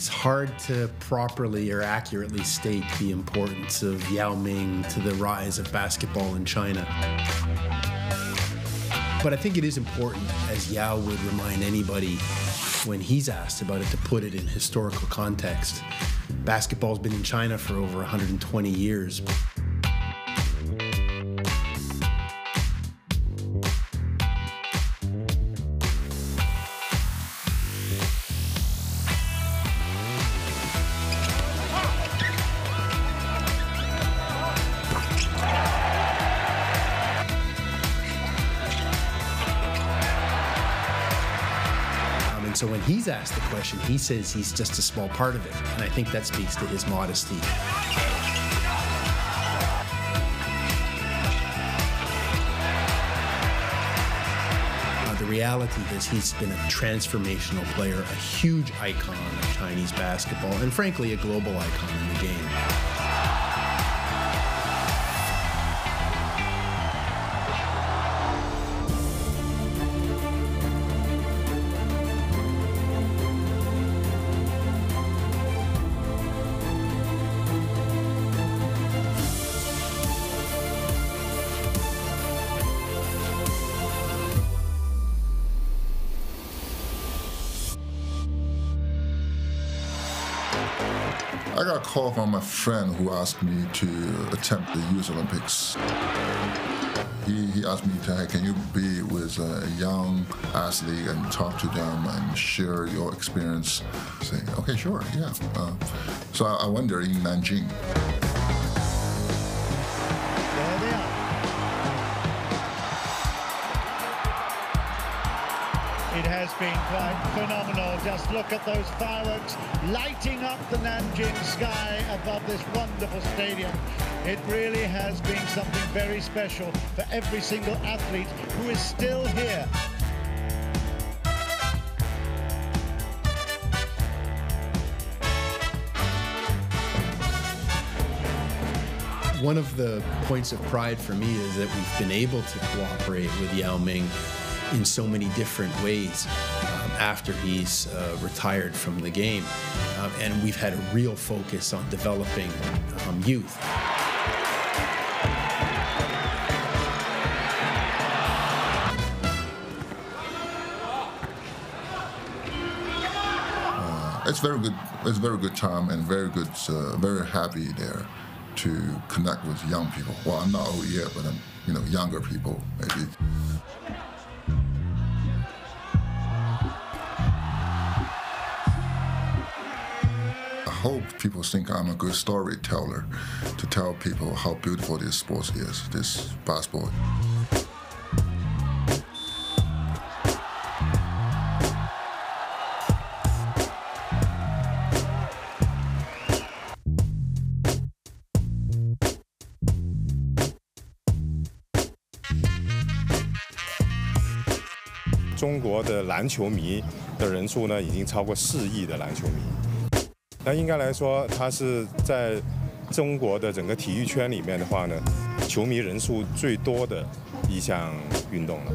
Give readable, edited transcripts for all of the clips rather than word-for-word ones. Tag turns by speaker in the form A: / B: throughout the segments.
A: It's hard to properly or accurately state the importance of Yao Ming to the rise of basketball in China. But I think it is important, as Yao would remind anybody when he's asked about it, to put it in historical context. Basketball's been in China for over 120 years. So when he's asked the question, he says he's just a small part of it. And I think that speaks to his modesty. The reality is he's been a transformational player, a huge icon of Chinese basketball, and frankly, a global icon in the game.
B: I got a call from a friend who asked me to attempt the Youth Olympics. He asked me, hey, can you be with a young athlete and talk to them and share your experience? I say, okay, sure, yeah. So I went there in Nanjing.
C: There they are. It has been quite phenomenal. Just look at those fireworks lighting up the Nanjing sky above this wonderful stadium. It really has been something very special for every single athlete who is still here.
A: One of the points of pride for me is that we've been able to cooperate with Yao Ming in so many different ways after he's retired from the game. And we've had a real focus on developing youth.
B: It's very good. It's very good time and very good. Very happy there to connect with young people. Well, I'm not old yet, but I'm younger people maybe. I hope people think I'm a good storyteller to tell people how beautiful this sport is, this basketball.
D: 中国的篮球迷的人数呢，已经超过4亿的篮球迷。那应该来说，它是在中国的整个体育圈里面的话呢，球迷人数最多的一项运动了。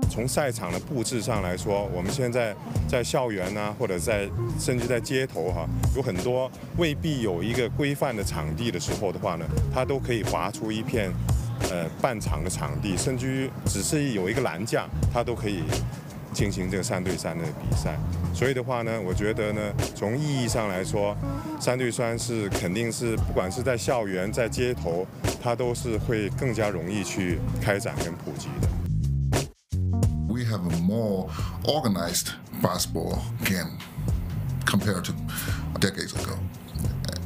D: 从赛场的布置上来说，我们现在在校园啊，或者甚至在街头有很多未必有一个规范的场地的时候的话呢，它都可以划出一片半场的场地，甚至于只是有一个栏架，它都可以进行这个3对3的比赛。所以的话呢，我觉得呢，从意义上来说，3对3是肯定是不管是在校园、在街头，它都是会更加容易去开展跟普及的。
B: We have a more organized basketball game compared to decades ago.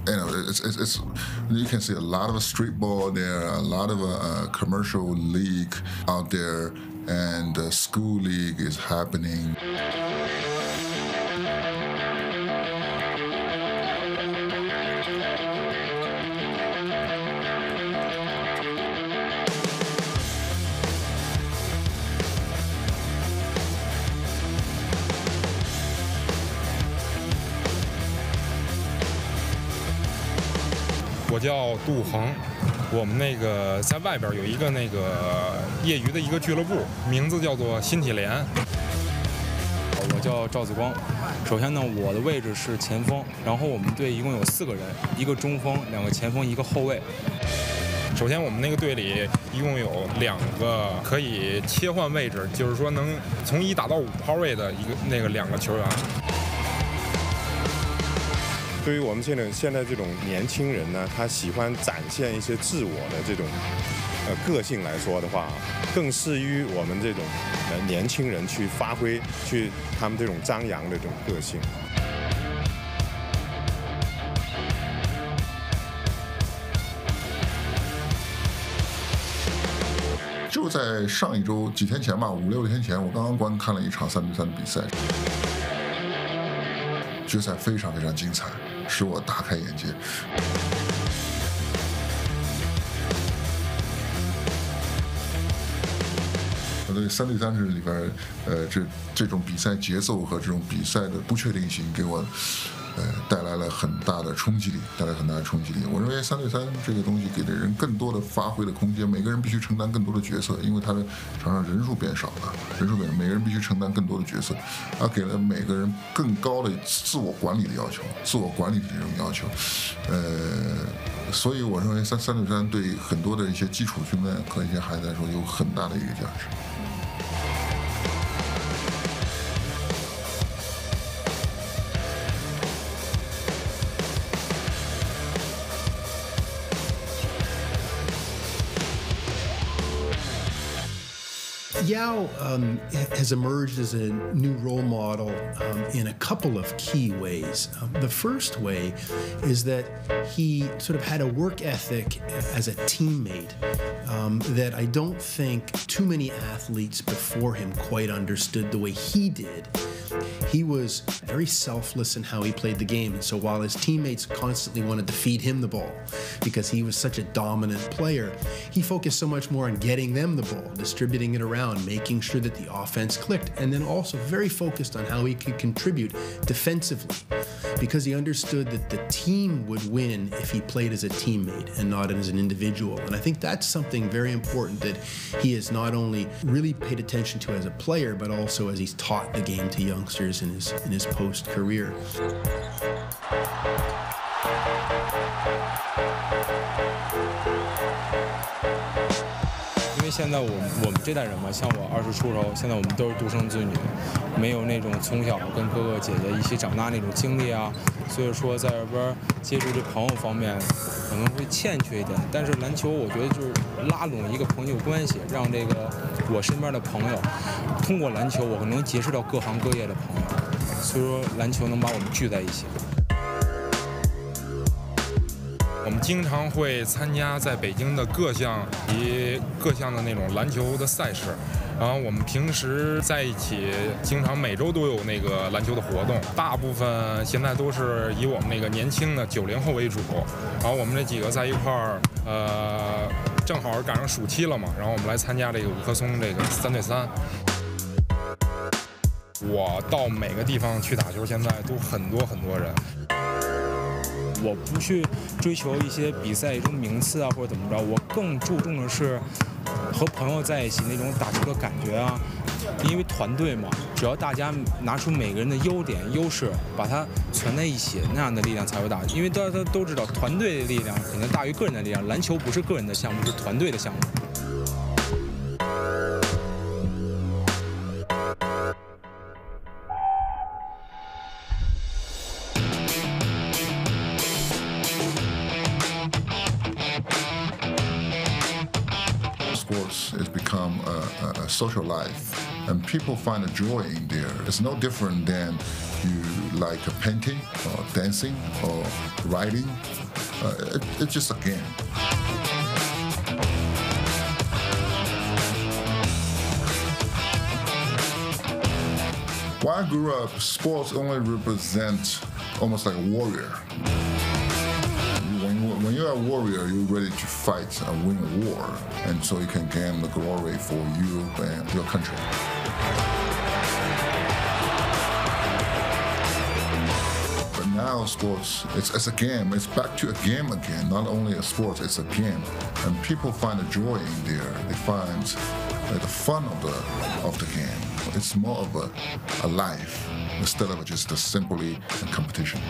B: It's you can see a lot of street ball there, a lot of commercial league out there, and the school league is happening.
E: 我叫杜恒，我们在外边有一个业余的一个俱乐部，名字叫做新体联。
F: 我叫赵子光，
E: 首先呢，我的位置是前锋，然后我们队一共有4个人，1个中锋，2个前锋，1个后卫。首先，我们那个队里一共有2个可以切换位置，就是说能从1打到5号位的2个球员。
D: 对于我们现在这种年轻人呢，他喜欢展现一些自我的这种个性来说的话，更适于我们这种年轻人去发挥，去他们这种张扬的这种个性。
B: 就在上一周几天前吧，5、6天前，我刚刚观看了一场3对3的比赛，决赛非常非常精彩，使我大开眼界。对3对3这里边，这种比赛节奏和这种比赛的不确定性，给我带来了很大的冲击力，我认为3对3这个东西给了人更多的发挥的空间，每个人必须承担更多的角色，因为他的场上人数变少了，每个人必须承担更多的角色，给了每个人更高的自我管理的要求，这种要求，所以我认为3对3对很多的一些基础训练和一些孩子来说有很大的一个价值。
A: Yao has emerged as a new role model in a couple of key ways. The first way is that he sort of had a work ethic as a teammate that I don't think too many athletes before him quite understood the way he did. He was very selfless in how he played the game. And so while his teammates constantly wanted to feed him the ball because he was such a dominant player, he focused so much more on getting them the ball, distributing it around, making sure that the offense clicked, and then also very focused on how he could contribute defensively because he understood that the team would win if he played as a teammate and not as an individual. And I think that's something very important that he has not only really paid attention to as a player, but also as he's taught the game to youngsters in his post career.
E: 因为现在我们这代人嘛，像我20出头，现在我们都是独生子女，没有那种从小跟哥哥姐姐一起长大那种经历啊，所以说在这边接触这朋友方面可能会欠缺一点。但是篮球我觉得就是拉拢一个朋友关系，让这个我身边的朋友通过篮球，我能结识到各行各业的朋友，所以说篮球能把我们聚在一起。我们经常会参加在北京的各项的那种篮球的赛事，然后我们平时在一起，经常每周都有那个篮球的活动，大部分现在都是以我们那个年轻的90后为主，然后我们这几个在一块儿，正好赶上暑期了嘛，然后我们来参加这个5棵松这个3对3。我到每个地方去打球，现在都很多人。我不去追求一些比赛中名次啊，或者怎么着，我更注重的是和朋友在一起那种打球的感觉啊。因为团队嘛，只要大家拿出每个人的优点、优势，把它攒在一起，那样的力量才会大。因为大家都知道，团队的力量肯定大于个人的力量。篮球不是个人的项目，是团队的项目。
B: Sports has become a social life, and people find a joy in there. It's no different than you like painting or dancing or writing. It's just a game. When I grew up, sports only represent almost like a warrior. When you're a warrior, you're ready to fight and win a war, and so you can gain the glory for you and your country. But now sports, it's a game. It's back to a game again. Not only a sport, it's a game, and people find a joy in there. They find the fun of the game. It's more of a life. instead of just simply competition.